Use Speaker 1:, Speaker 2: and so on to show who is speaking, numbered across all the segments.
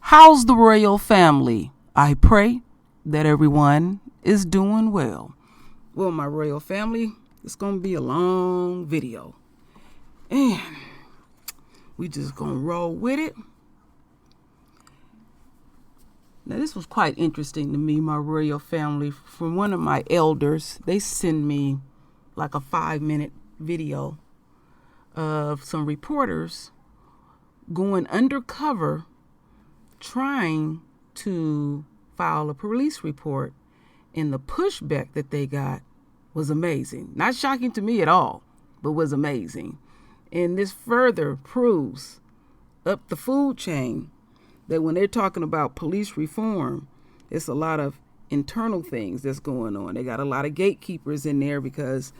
Speaker 1: How's the royal family? I pray that everyone is doing well. Well, my royal family, it's going to be a long video. And we just going to roll with it. Now, this was quite interesting to me, my royal family. From one of my elders, they send me like a 5-minute video of some reporters going undercover trying to file a police report, and the pushback that they got was amazing. Not shocking to me at all, but was amazing. And this further proves up the food chain that when they're talking about police reform, it's a lot of internal things that's going on. They got a lot of gatekeepers in there, because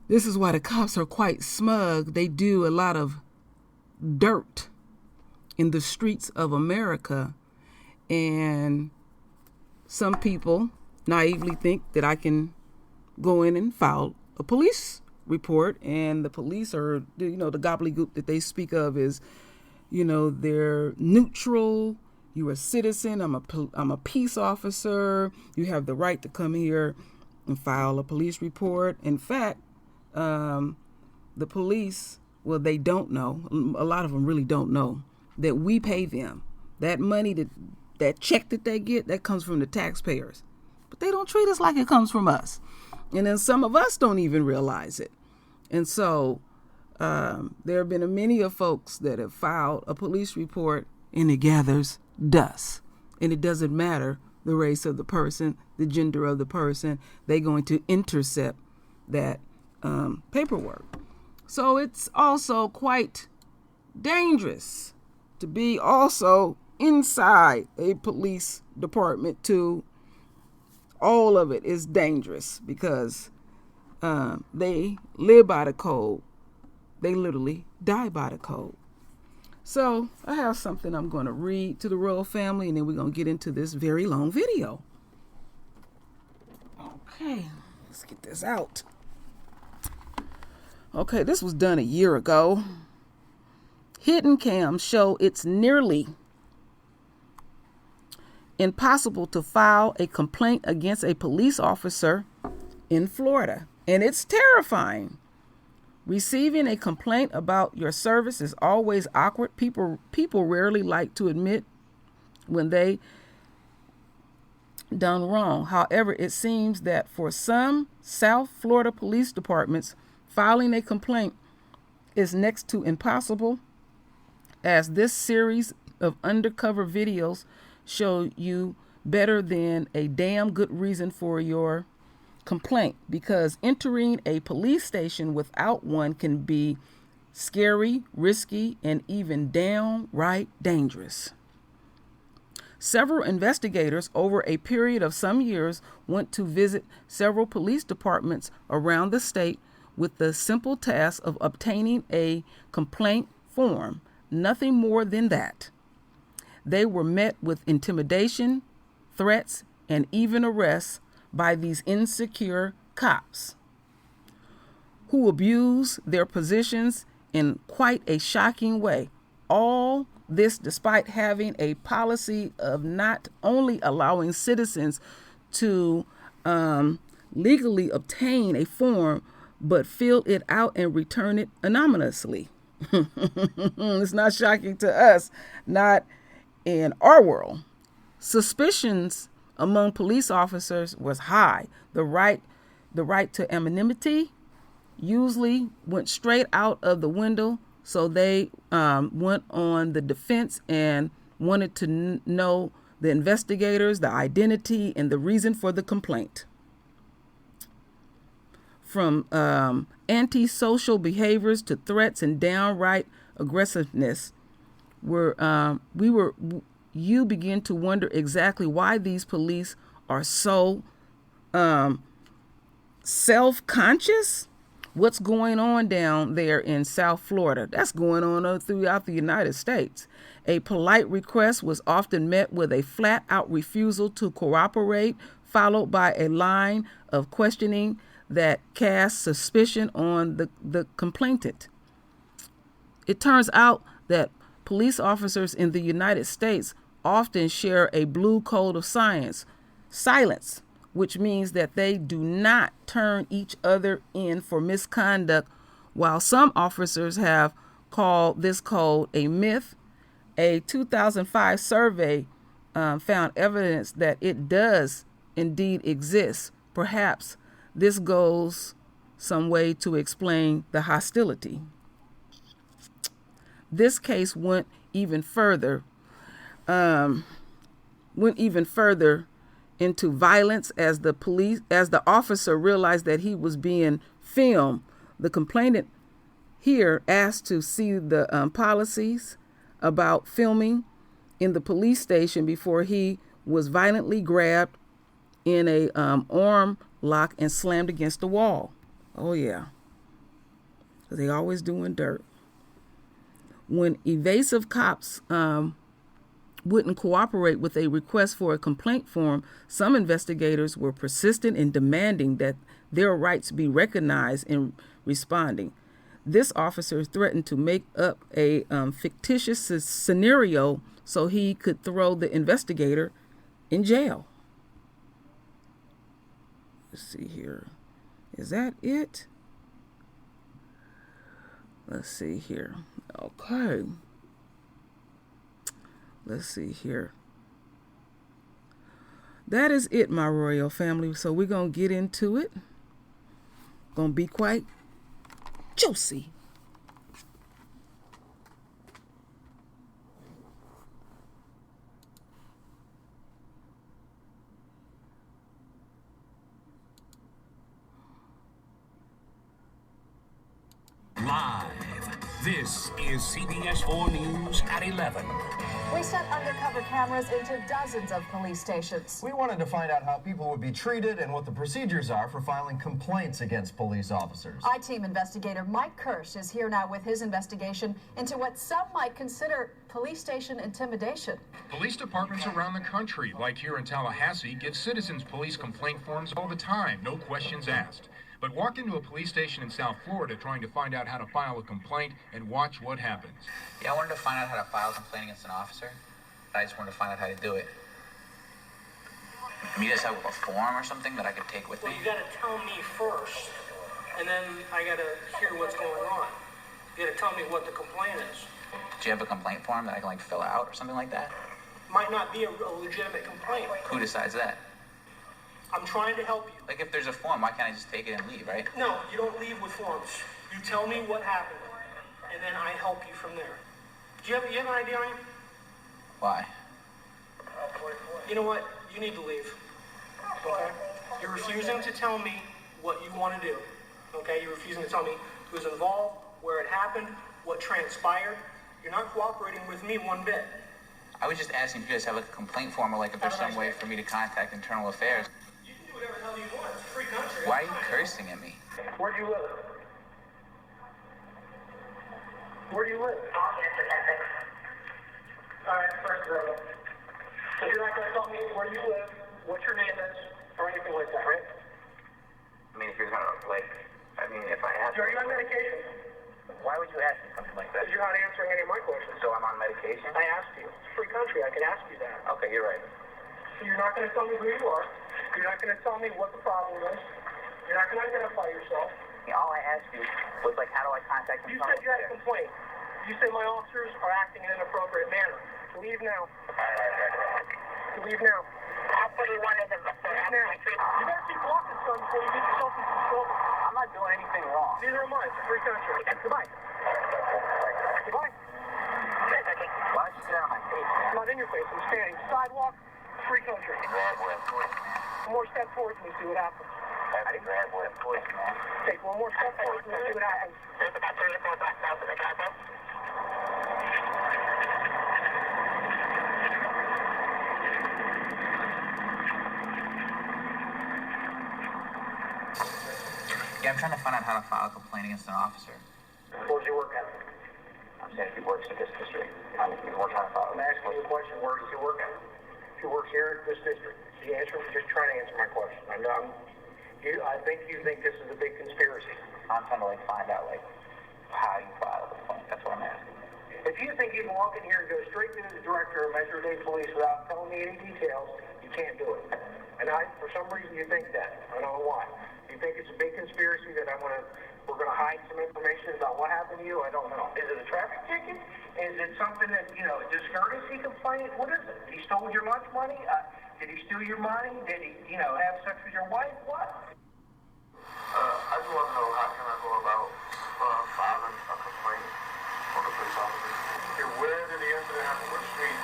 Speaker 1: this is why the cops are quite smug. They do a lot of dirt in the streets of America, and some people naively think that I can go in and file a police report, and the police are, the gobbledygook that they speak of is, they're neutral. You're a citizen. I'm a peace officer. You have the right to come here and file a police report. In fact, the police, well, they don't know. A lot of them really don't know that we pay them. That money, that check that they get, that comes from the taxpayers. But they don't treat us like it comes from us. And then some of us don't even realize it. And so there have been many of folks that have filed a police report, and it gathers dust. And it doesn't matter the race of the person, the gender of the person. They're going to intercept that paperwork. So it's also quite dangerous to be also inside a police department too. All of it is dangerous, because they live by the code. They literally die by the code. So I have something I'm going to read to the royal family, and then we're going to get into this very long video. Okay, let's get this out. Okay, this was done a year ago. Hidden cams show it's nearly impossible to file a complaint against a police officer in Florida. And it's terrifying. Receiving a complaint about your service is always awkward. People rarely like to admit when they done wrong. However, it seems that for some South Florida police departments, filing a complaint is next to impossible, as this series of undercover videos show you better than a damn good reason for your complaint, because entering a police station without one can be scary, risky, and even downright dangerous. Several investigators over a period of some years went to visit several police departments around the state with the simple task of obtaining a complaint form. Nothing more than that. They were met with intimidation, threats, and even arrests by these insecure cops, who abuse their positions in quite a shocking way. All this despite having a policy of not only allowing citizens to legally obtain a form, but fill it out and return it anonymously. It's not shocking to us, not in our world. Suspicions among police officers was high. The right to anonymity usually went straight out of the window, so they went on the defense and wanted to know the investigators, the identity, and the reason for the complaint. From antisocial behaviors to threats and downright aggressiveness, you begin to wonder exactly why these police are so self-conscious. What's going on down there in South Florida? That's going on throughout the United States. A polite request was often met with a flat-out refusal to cooperate, followed by a line of questioning that casts suspicion on the complainant. It turns out that police officers in the United States often share a blue code of silence, which means that they do not turn each other in for misconduct, while some officers have called this code a myth. A 2005 survey found evidence that it does indeed exist. Perhaps this goes some way to explain the hostility. This case went even further into violence as the officer realized that he was being filmed. The complainant here asked to see the policies about filming in the police station before he was violently grabbed in a arm lock and slammed against the wall. Oh yeah, they always doing dirt. When evasive cops wouldn't cooperate with a request for a complaint form, some investigators were persistent in demanding that their rights be recognized in responding. This officer threatened to make up a fictitious scenario so he could throw the investigator in jail. Let's see here. Is that it? Let's see here. Okay. Let's see here. That is it, my royal family. So we're going to get into it. Going to be quite juicy.
Speaker 2: Live. This is CBS 4 News at 11.
Speaker 3: We sent undercover cameras into dozens of police stations.
Speaker 4: We wanted to find out how people would be treated and what the procedures are for filing complaints against police officers.
Speaker 3: I-Team investigator Mike Kirsch is here now with his investigation into what some might consider police station intimidation.
Speaker 5: Police departments around the country, like here in Tallahassee, give citizens police complaint forms all the time, no questions asked. But walk into a police station in South Florida trying to find out how to file a complaint and watch what happens.
Speaker 6: Yeah, I wanted to find out how to file a complaint against an officer. I just wanted to find out how to do it. I mean, you guys have a form or something that I could take with me?
Speaker 7: Well, you gotta tell me first, and then I gotta hear what's going on. You gotta tell me what the complaint is.
Speaker 6: Do you have a complaint form that I can, like, fill out or something like that?
Speaker 7: Might not be a legitimate complaint.
Speaker 6: Who decides that?
Speaker 7: I'm trying to help you.
Speaker 6: Like, if there's a form, why can't I just take it and leave, right?
Speaker 7: No, you don't leave with forms. You tell me what happened, and then I help you from there. Do you have an idea on you?
Speaker 6: Why?
Speaker 7: You know what? You need to leave. Okay? You're refusing to tell me what you want to do. Okay? You're refusing to tell me who's involved, where it happened, what transpired. You're not cooperating with me one bit.
Speaker 6: I was just asking if you guys have a complaint form or, like, if there's some way for me to contact internal affairs.
Speaker 7: You can do whatever the hell you want. It's a free country.
Speaker 6: Why are you cursing at me?
Speaker 7: Where do you live? Where do you live? All right, first of all. So you're not going to tell me where you live, what your name is, or anything like that, right?
Speaker 6: I mean, if you're gonna, like, if I ask...
Speaker 7: Are you on medication?
Speaker 6: Why would you ask me something like that?
Speaker 7: Because you're not answering any of my questions.
Speaker 6: So I'm on medication?
Speaker 7: I asked you. It's a free country. I can ask you that.
Speaker 6: Okay, you're right.
Speaker 7: So you're not going to tell me who you are. You're not going to tell me what the problem is. You're not going to identify yourself.
Speaker 6: All I asked you was, like, how do I contact them?
Speaker 7: You said you had a complaint. You said my officers are acting in an inappropriate manner. Leave now. Leave now.
Speaker 6: That's what he wanted to
Speaker 7: Leave now. You better keep walking, son, before you get yourself into trouble.
Speaker 6: I'm not doing anything wrong.
Speaker 7: Neither am I. It's a free country. Goodbye. Goodbye.
Speaker 6: Why don't you get out of my face, man?
Speaker 7: I'm not in your face. I'm standing. Sidewalk, free country.
Speaker 6: Grab boy, of course, man.
Speaker 7: One more step forward and we see what happens.
Speaker 6: I grab boy, of course, man.
Speaker 7: Take one more step forward and we'll see what happens.
Speaker 6: There's about 3 or 4 blocks south of the campus. Yeah, I'm trying to find out how to file a complaint against an officer.
Speaker 7: Where does he work at?
Speaker 6: I'm saying if he works in this district. We're trying to file.
Speaker 7: I'm asking you a question. Where does he work at? If he works here in this district, the answer is just trying to answer my question. I think you think this is a big conspiracy.
Speaker 6: I'm trying to, like, find out, like, how you file a complaint. That's what I'm asking.
Speaker 7: If you think you can walk in here and go straight to the director of Metro Dade Police without telling me any details, you can't do it. And for some reason, you think that. I don't know why. You think it's a big conspiracy that we're gonna hide some information about what happened to you? I don't know. Is it a traffic ticket? Is it something that, a discourtesy complaint? What is it? He stole your lunch money? Did he steal your money? Did he, have sex with your wife? What?
Speaker 8: I just want to know, how can I go about filing a complaint on the police officer? Okay, where did the incident happen? What street?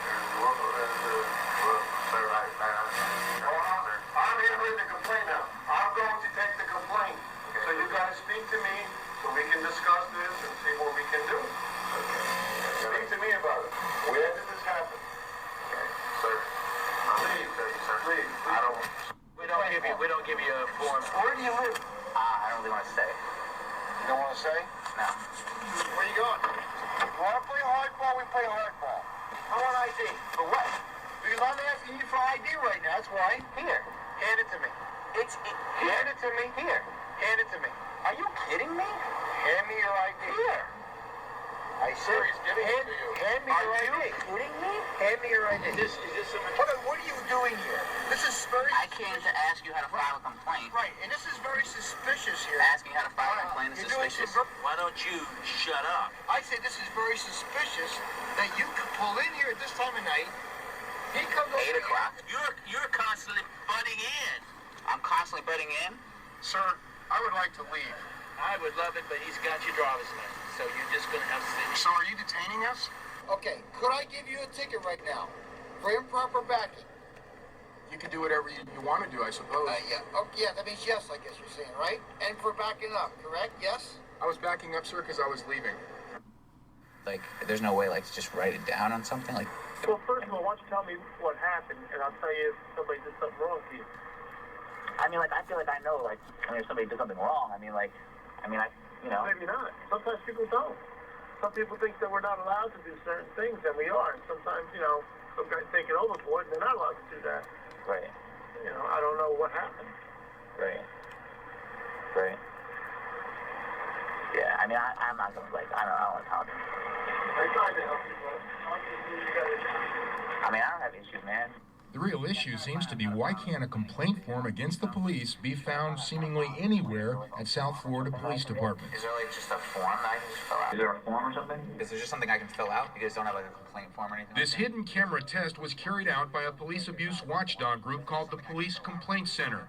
Speaker 8: I'm here with the complaint now. I'm going to take the complaint. Okay. So you guys speak to me so we can discuss this and see what we can do. Okay. Speak to me about it. Where did this happen? Okay, sir. Please, sir. Please.
Speaker 6: We don't give you a form.
Speaker 8: Where do you live?
Speaker 6: I don't really want to say.
Speaker 8: You don't want to say?
Speaker 6: No.
Speaker 8: Where you going? You want to play hardball? We play hardball. I want ID. For what? Because I'm asking you for ID right now. That's why. Here. Hand it to me. Hand it to me. Here. Hand it to me.
Speaker 6: Are you kidding me?
Speaker 8: Hand me your ID.
Speaker 6: Here.
Speaker 8: I said, hand me your ID.
Speaker 6: Are you kidding me?
Speaker 8: Hand me your ID. Is this what are you doing here? This is very...
Speaker 6: I came to ask you how to file a complaint.
Speaker 8: Right, and this is very suspicious here.
Speaker 6: Asking how to file a complaint is suspicious.
Speaker 8: Why don't you shut up? I said this is very suspicious that you could pull in here at this time of night. He comes over
Speaker 6: 8 o'clock.
Speaker 8: You're constantly butting in.
Speaker 6: I'm constantly butting in?
Speaker 8: Sir, I would like to leave.
Speaker 9: I would love it, but he's got your driver's license, so you're just going to have to sit.
Speaker 8: So are you detaining us? Okay, could I give you a ticket right now for improper backing?
Speaker 5: You can do whatever you want to do, I suppose.
Speaker 8: Yeah, that means yes, I guess you're saying, right? And for backing up, correct? Yes?
Speaker 5: I was backing up, sir, because I was leaving.
Speaker 6: Like, there's no way, to just write it down on something? Like,
Speaker 7: Well, first of all, why don't you tell me what happened, and I'll tell you if somebody did something wrong to you.
Speaker 6: I feel like I know, if somebody did something wrong,
Speaker 7: Maybe not. Sometimes people don't. Some people think that we're not allowed to do certain things, and we are. And sometimes, some guys take it overboard, and they're not allowed to do that.
Speaker 6: Right.
Speaker 7: I don't know what happened.
Speaker 6: Right. Yeah, I'm not going to, I don't want to talk.
Speaker 7: I tried to help you, but obviously you got it.
Speaker 6: I don't have issues, man.
Speaker 5: The real issue seems to be, why can't a complaint form against the police be found seemingly anywhere at South Florida Police Department?
Speaker 6: Is there just a form that I can just fill out? Is there a form or something? Is there just something I can fill out? You guys don't have a complaint form or anything?
Speaker 5: This hidden camera test was carried out by a police abuse watchdog group called the Police Complaint Center.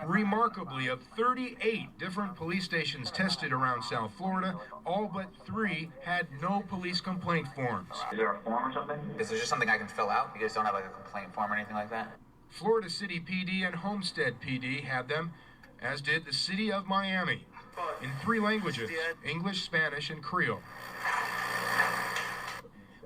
Speaker 5: Remarkably, of 38 different police stations tested around South Florida, all but 3 had no police complaint forms.
Speaker 6: Is there a form or something? Is there just something I can fill out? You guys don't have a complaint form or anything like that?
Speaker 5: Florida City PD and Homestead PD had them, as did the City of Miami, in 3 languages, English, Spanish, and Creole.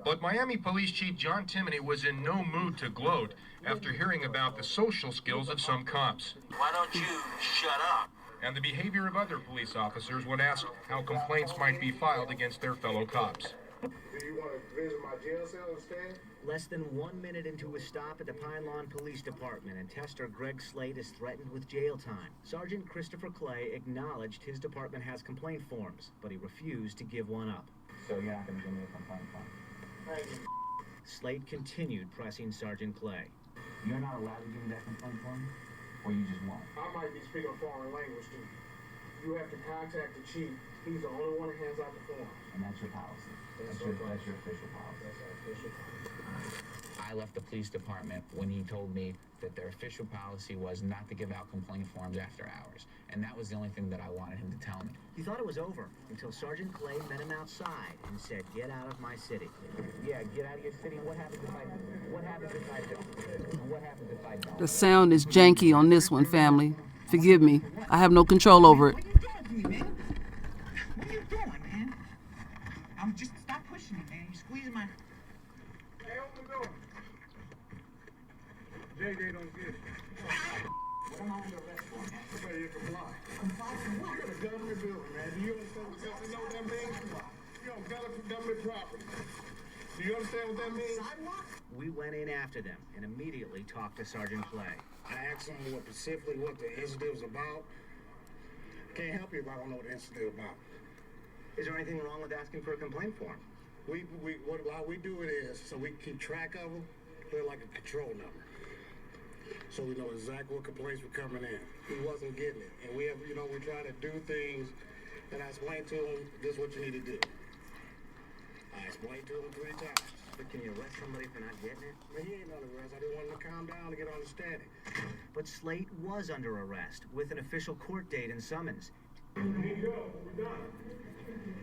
Speaker 5: But Miami Police Chief John Timoney was in no mood to gloat after hearing about the social skills of some cops.
Speaker 8: Why don't you shut up?
Speaker 5: And the behavior of other police officers when asked how complaints might be filed against their fellow cops.
Speaker 8: Do you want to visit my jail cell instead?
Speaker 10: Less than 1 minute into a stop at the Pine Lawn Police Department, and Tester Greg Slade is threatened with jail time. Sergeant Christopher Clay acknowledged his department has complaint forms, but he refused to give one up.
Speaker 6: So you're not going to give me a complaint form?
Speaker 10: Slade continued pressing Sergeant Clay.
Speaker 6: You're not allowed to give me that complaint form? Or you just won't?
Speaker 8: I might be speaking a foreign language to you. You have to contact the chief. He's the only one that hands out the forms.
Speaker 6: And that's your policy? That's your official policy?
Speaker 8: That's our official policy.
Speaker 11: I left the police department when he told me that their official policy was not to give out complaint forms after hours. And that was the only thing that I wanted him to tell me.
Speaker 10: He thought it was over until Sergeant Clay met him outside and said, "Get out of my city."
Speaker 11: Yeah, get out of your city. What happens if I do? What happens if I don't? What happens if I don't?
Speaker 1: The sound is janky on this one, family. Forgive me. I have no control over it.
Speaker 9: What are you doing to me, man? What are you doing, man? I'm just, stop pushing me, man. You're squeezing my...
Speaker 8: Hey, open the door. JJ don't get it.
Speaker 9: What am I under arrest for, man?
Speaker 8: So you comply.
Speaker 9: Comply to what?
Speaker 8: You got a gun in your building, man. Do you understand what that know what that means? You don't got it from government property. Do you understand what that means?
Speaker 9: Sidewalk?
Speaker 10: We went in after them and immediately talked to Sergeant Clay.
Speaker 8: I asked him specifically what the incident was about. Can't help you if I don't know what the incident was about.
Speaker 10: Is there anything wrong with asking for a complaint form?
Speaker 8: How we do it is, so we keep track of them, put it like a control number. So we know exactly what complaints were coming in, who wasn't getting it. And we have, we try to do things, and I explain to them, this is what you need to do. I explained to them 3 times.
Speaker 10: But can you arrest somebody for not getting it?
Speaker 8: But he ain't under arrest. I didn't want him to calm down to get understanding.
Speaker 10: But Slate was under arrest with an official court date and summons.
Speaker 8: Here you go. We're done.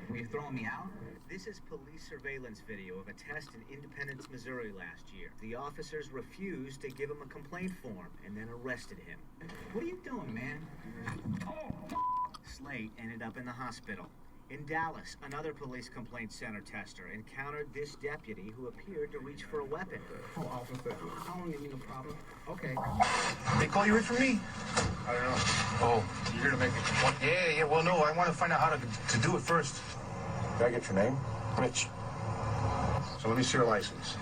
Speaker 6: Were you throwing me out?
Speaker 10: This is police surveillance video of a test in Independence, Missouri last year. The officers refused to give him a complaint form and then arrested him.
Speaker 6: What are you doing, man?
Speaker 10: Slate ended up in the hospital. In Dallas, another police complaint center tester encountered this deputy who appeared to reach for a weapon.
Speaker 8: Oh, officer, I don't need no problem.
Speaker 10: Okay.
Speaker 12: They call you in for me?
Speaker 5: I don't know.
Speaker 12: Oh,
Speaker 5: You're here to make a complaint?
Speaker 12: yeah. Well, no, I want to find out how to do it first.
Speaker 5: Can I get your name?
Speaker 12: Rich.
Speaker 5: So let me see your license.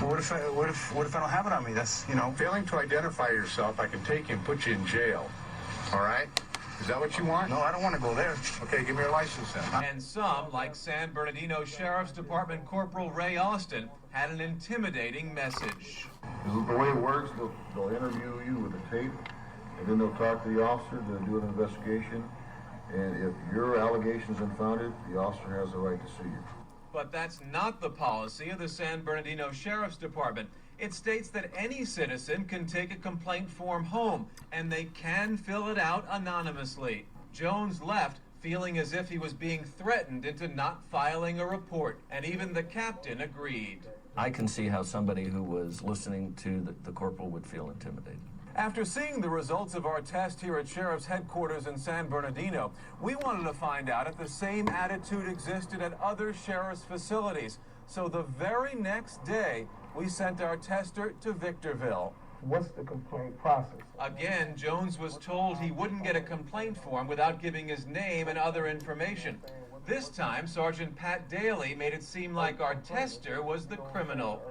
Speaker 12: Well, what if I don't have it on me? That's,
Speaker 5: Failing to identify yourself, I can take you and put you in jail. All right? Is that what you want?
Speaker 12: No, I don't want to go there.
Speaker 5: Okay, give me your license then.
Speaker 13: And some, like San Bernardino Sheriff's Department Corporal Ray Austin, had an intimidating message.
Speaker 8: The way it works, they'll interview you with a tape, and then they'll talk to the officer, they'll do an investigation, and if your allegation is unfounded, the officer has the right to sue you.
Speaker 13: But that's not the policy of the San Bernardino Sheriff's Department. It states that any citizen can take a complaint form home, and they can fill it out anonymously. Jones left feeling as if he was being threatened into not filing a report, and even the captain agreed.
Speaker 14: I can see how somebody who was listening to the corporal would feel intimidated.
Speaker 13: After seeing the results of our test here at Sheriff's headquarters in San Bernardino, we wanted to find out if the same attitude existed at other sheriff's facilities. So the very next day, we sent our tester to Victorville.
Speaker 8: What's the complaint process?
Speaker 13: Again, Jones was told he wouldn't get a complaint form without giving his name and other information. This time, Sergeant Pat Daly made it seem like our tester was the criminal.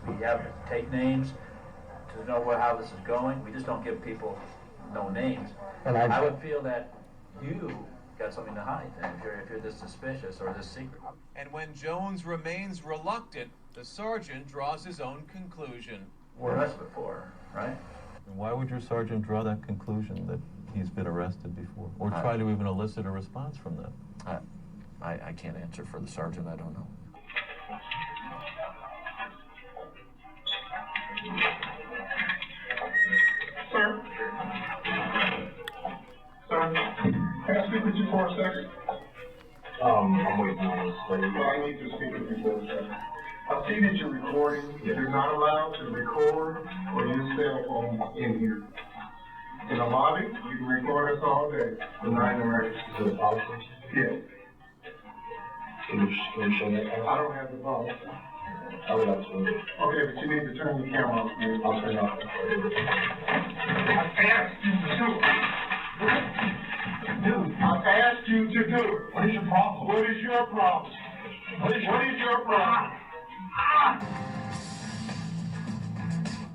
Speaker 15: We have to take names to know how this is going. We just don't give people no names. And I would feel that you got something to hide, and if you're this suspicious or this secret.
Speaker 13: And when Jones remains reluctant, the sergeant draws his own conclusion.
Speaker 15: We're arrested before, right?
Speaker 16: And why would your sergeant draw that conclusion that he's been arrested before, or try to even elicit a response from them?
Speaker 14: I can't answer for the sergeant. I don't know.
Speaker 8: Sir? Sir? Can I speak with you for a second? I'm waiting on this lady. Well, I need to speak with you for a second. I see that you're recording. You're not allowed to record or use cell phones in here. In the lobby, you can record us all day. The 9 emergency. Is it possible? Yes. Can you show that? I don't have the phone. I would like to. Okay, but you need to turn the camera off. I'll turn it off. I asked you to do it. Dude, I asked you to do it. What is your problem? What is your problem? What is your problem?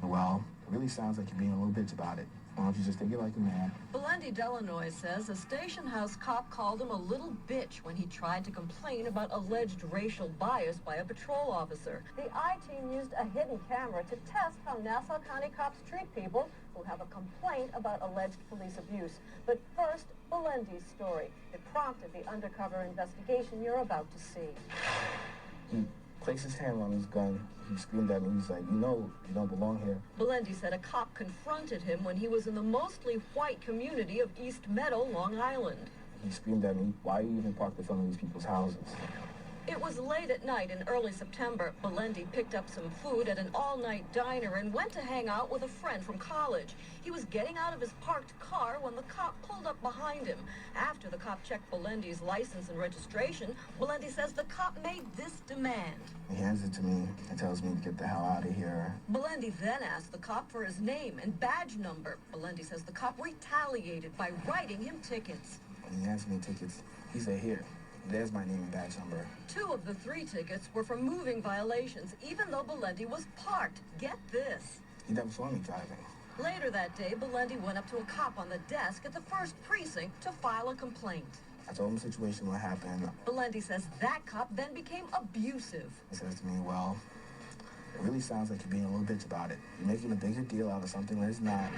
Speaker 17: Well, it really sounds like you're being a little bitch about it. Why don't you just take it like a man?
Speaker 18: Belendy Delanoy says a station house cop called him a little bitch when he tried to complain about alleged racial bias by a patrol officer. The I-Team used a hidden camera to test how Nassau County cops treat people who have a complaint about alleged police abuse. But first, Belendy's story. It prompted the undercover investigation you're about to see.
Speaker 17: He placed his hand on his gun. He screamed at me. He's like, you don't belong here.
Speaker 18: Belendy said a cop confronted him when he was in the mostly white community of East Meadow, Long Island.
Speaker 17: He screamed at me, why are you even parked in front of these people's houses?
Speaker 18: It was late at night in early September. Belendy picked up some food at an all-night diner and went to hang out with a friend from college. He was getting out of his parked car when the cop pulled up behind him. After the cop checked Belendy's license and registration, Belendy says the cop made this demand.
Speaker 17: He hands it to me and tells me to get the hell out of here.
Speaker 18: Belendy then asked the cop for his name and badge number. Belendy says the cop retaliated by writing him tickets.
Speaker 17: When he asked me tickets, he said, here. There's my name and badge number.
Speaker 18: 2 of the 3 tickets were for moving violations, even though Belendy was parked. Get this.
Speaker 17: He never saw me driving.
Speaker 18: Later that day, Belendy went up to a cop on the desk at the 1st precinct to file a complaint.
Speaker 17: I told him the situation, what happened.
Speaker 18: Valenti says that cop then became abusive.
Speaker 17: He says to me, well, it really sounds like you're being a little bitch about it. You're making a bigger deal out of something that is not.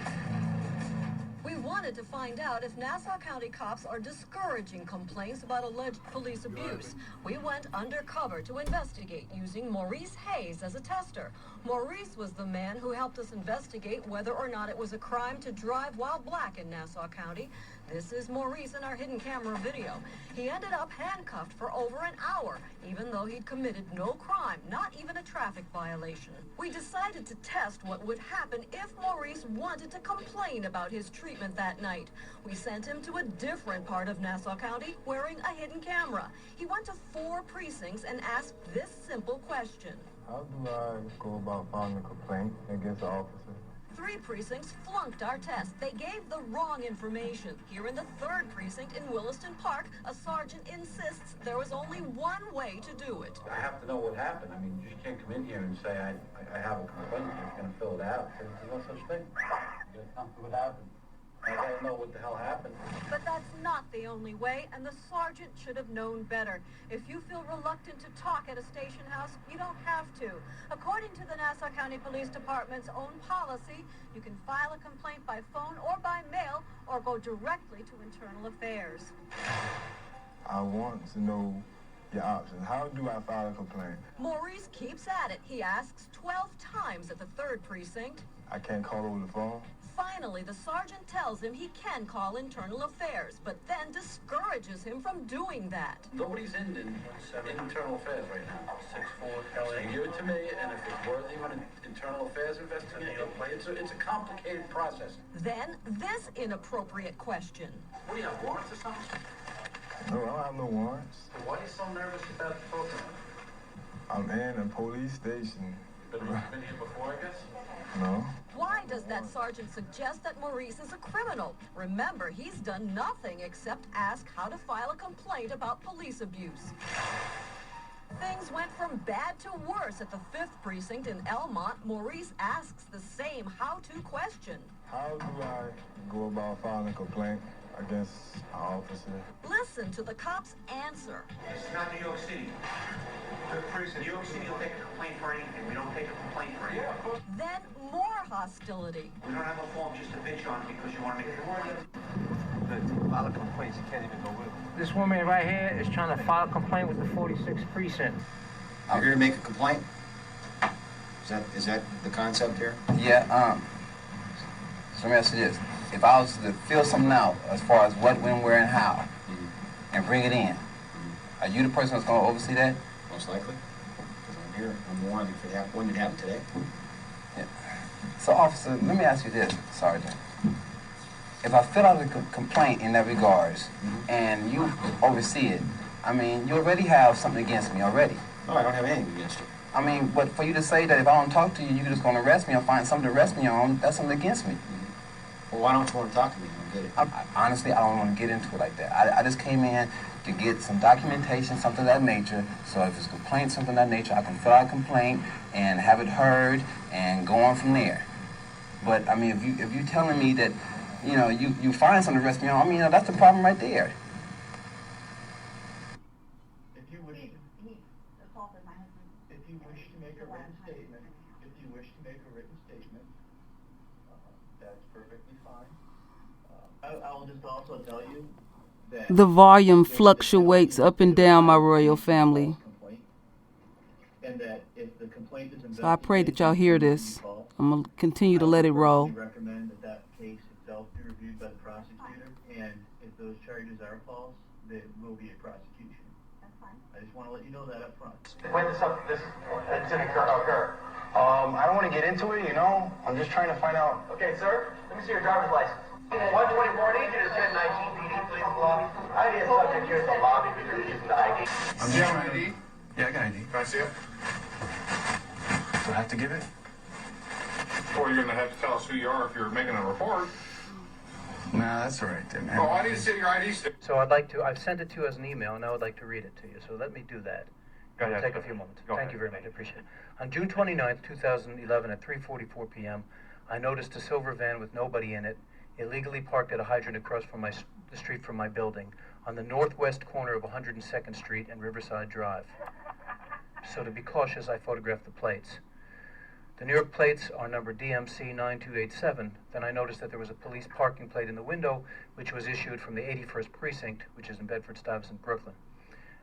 Speaker 18: We wanted to find out if Nassau County cops are discouraging complaints about alleged police abuse. We went undercover to investigate using Maurice Hayes as a tester. Maurice was the man who helped us investigate whether or not it was a crime to drive while black in Nassau County. This is Maurice in our hidden camera video. He ended up handcuffed for over an hour, even though he'd committed no crime, not even a traffic violation. We decided to test what would happen if Maurice wanted to complain about his treatment that night. We sent him to a different part of Nassau County wearing a hidden camera. He went to 4 precincts and asked this simple question.
Speaker 19: How do I go about filing a complaint against an officer?
Speaker 18: 3 precincts flunked our test. They gave the wrong information. Here in the 3rd precinct in Williston Park, a sergeant insists there was only one way to do it.
Speaker 15: I have to know what happened. I mean, you just can't come in here and say, I have a complaint, you're just going to fill it out. There's no such thing. You got to tell me what happened. I gotta know what the hell happened.
Speaker 18: But that's not the only way, and the sergeant should have known better. If you feel reluctant to talk at a station house, you don't have to. According to the Nassau County Police Department's own policy, you can file a complaint by phone or by mail, or go directly to Internal Affairs.
Speaker 19: I want to know your options. How do I file a complaint?
Speaker 18: Maurice keeps at it. He asks 12 times at the 3rd precinct.
Speaker 19: I can't call over the phone?
Speaker 18: Finally, the sergeant tells him he can call Internal Affairs, but then discourages him from doing that.
Speaker 15: Nobody's in Internal Affairs right now. 6'4", LA. Give it to me, and if it's worthy of an Internal Affairs investigation, it's a complicated process.
Speaker 18: Then, this inappropriate question.
Speaker 15: What do you have, warrants or something?
Speaker 19: No, I don't have no warrants.
Speaker 15: So why are you so nervous about the program?
Speaker 19: I'm in a police station.
Speaker 15: Been here before, I guess?
Speaker 19: No.
Speaker 18: Why does that sergeant suggest that Maurice is a criminal? Remember, he's done nothing except ask how to file a complaint about police abuse. Things went from bad to worse at the 5th precinct in Elmont. Maurice asks the same how-to question.
Speaker 19: How do I go about filing a complaint against an officer?
Speaker 18: Listen to the cop's answer.
Speaker 8: This is not New York City. New York City will take a complaint for anything. We don't take a complaint for anything.
Speaker 18: Then more hostility.
Speaker 8: We don't have a form just to bitch on because you want to make a complaint.
Speaker 12: A lot of complaints you can't even go with.
Speaker 7: This woman right here is trying to file a complaint with the 46th precinct.
Speaker 20: I'm here to make a complaint. Is that the concept here?
Speaker 21: Yeah, so let me ask you this. If I was to fill something out as far as what, when, where, and how, and bring it in, are you the person that's going to oversee that?
Speaker 20: Most likely. Because I'm here. I'm warned if it happened. When did it happen today?
Speaker 21: Yeah. So, officer, let me ask you this, Sergeant. If I fill out a complaint in that regards, and you oversee it, I mean, you already have something against me already.
Speaker 20: No, I don't have anything against you.
Speaker 21: I mean, but for you to say that if I don't talk to you, you're just going to arrest me or find something to arrest me on, that's something against me.
Speaker 20: Well, why don't you want to talk to me?
Speaker 21: Honestly, I don't want to get into it like that. I just came in to get some documentation, something of that nature. So if it's a complaint, something of that nature, I can fill out a complaint and have it heard and go on from there. But I mean, if you telling me that, you know, you find something to arrest me on, I mean, that's the problem right there.
Speaker 12: If you wish to make a written statement, that's perfectly fine. I will just also tell you that
Speaker 1: the volume fluctuates up and down, my royal family.
Speaker 12: And that if the complaint is
Speaker 1: So I pray that y'all hear this. I'm going to continue to let it roll.
Speaker 12: I recommend that case itself be reviewed by the prosecutor, and if those charges are false, there will be a prosecution. That's fine. I just want to let you know that up front.
Speaker 8: When this incident occur? I don't want to get into it, you know. I'm just trying to find out. Okay, sir, let me see your driver's license. 124, I need you to 1019 PD, please, law. ID is subject here at the lobby because you're using the ID.
Speaker 12: Do you have an ID?
Speaker 8: Yeah, I got ID.
Speaker 12: Can I see it?
Speaker 8: Do I have to give it?
Speaker 12: Or you're going to have to tell us who you are if you're making a report.
Speaker 8: Nah, that's all right then, man.
Speaker 12: Oh, I need to see your ID stick.
Speaker 7: So I've sent it to you as an email, and I would like to read it to you. So let me do that. It'll take a few moments. Thank you very much. I appreciate it. On June 29th, 2011, at 3:44 p.m., I noticed a silver van with nobody in it, illegally parked at a hydrant across from the street from my building
Speaker 2: on the northwest corner of 102nd Street and Riverside Drive. So to be cautious, I photographed the plates. The New York plates are number DMC 9287. Then I noticed that there was a police parking plate in the window, which was issued from the 81st Precinct, which is in Bedford-Stuyvesant, Brooklyn.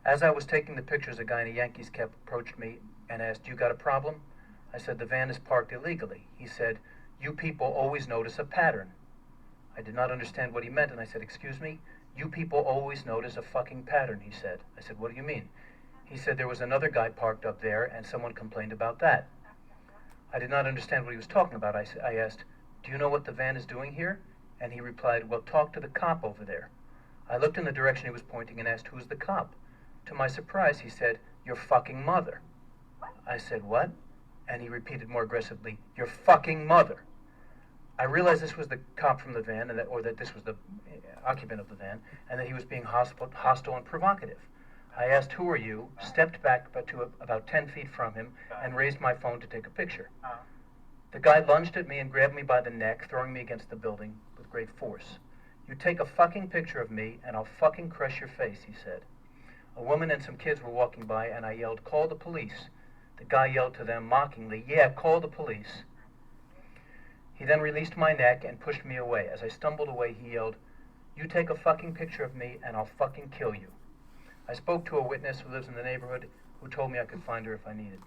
Speaker 2: As I was taking the pictures, a guy in a Yankees cap approached me and asked, "You got a problem?" I said, "The van is parked illegally." He said, "You people always notice a pattern." I did not understand what he meant, and I said, "Excuse me? You people always notice a fucking pattern," he said. I said, "What do you mean?" He said, "There was another guy parked up there, and someone complained about that." I did not understand what he was talking about. I asked, "Do you know what the van is doing here?" And he replied, "Well, talk to the cop over there." I looked in the direction he was pointing and asked, "Who's the cop?" To my surprise, he said, "Your fucking mother." I said, "What?" And he repeated more aggressively, "Your fucking mother." I realized this was the cop from the van, or that this was the occupant of the van, and that he was being hostile and provocative. I asked, "Who are you?" stepped back about 10 feet from him, and raised my phone to take a picture. The guy lunged at me and grabbed me by the neck, throwing me against the building with great force. "You take a fucking picture of me, and I'll fucking crush your face," he said. A woman and some kids were walking by, and I yelled, "Call the police." The guy yelled to them mockingly, "Yeah, call the police." He then released my neck and pushed me away. As I stumbled away, he yelled, "You take a fucking picture of me, and I'll fucking kill you." I spoke to a witness who lives in the neighborhood who told me I could find her if I needed.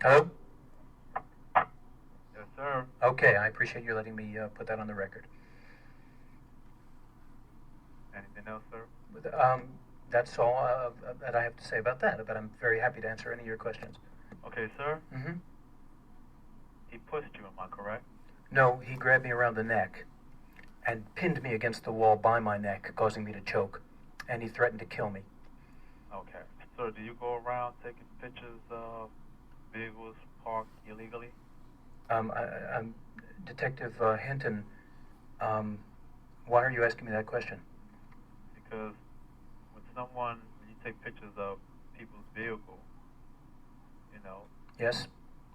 Speaker 2: Hello?
Speaker 22: Yes, sir.
Speaker 2: Okay, I appreciate you letting me put that on the record.
Speaker 22: Anything else, sir?
Speaker 2: That's all that I have to say about that, but I'm very happy to answer any of your questions.
Speaker 22: Okay, sir.
Speaker 2: Mm-hmm.
Speaker 22: He pushed you, am I correct?
Speaker 2: No, he grabbed me around the neck and pinned me against the wall by my neck, causing me to choke, and he threatened to kill me.
Speaker 22: Okay. So do you go around taking pictures of vehicles parked illegally?
Speaker 2: I'm Detective Hinton. Why are you asking me that question?
Speaker 22: Because when you take pictures of people's vehicles, you know.
Speaker 2: Yes?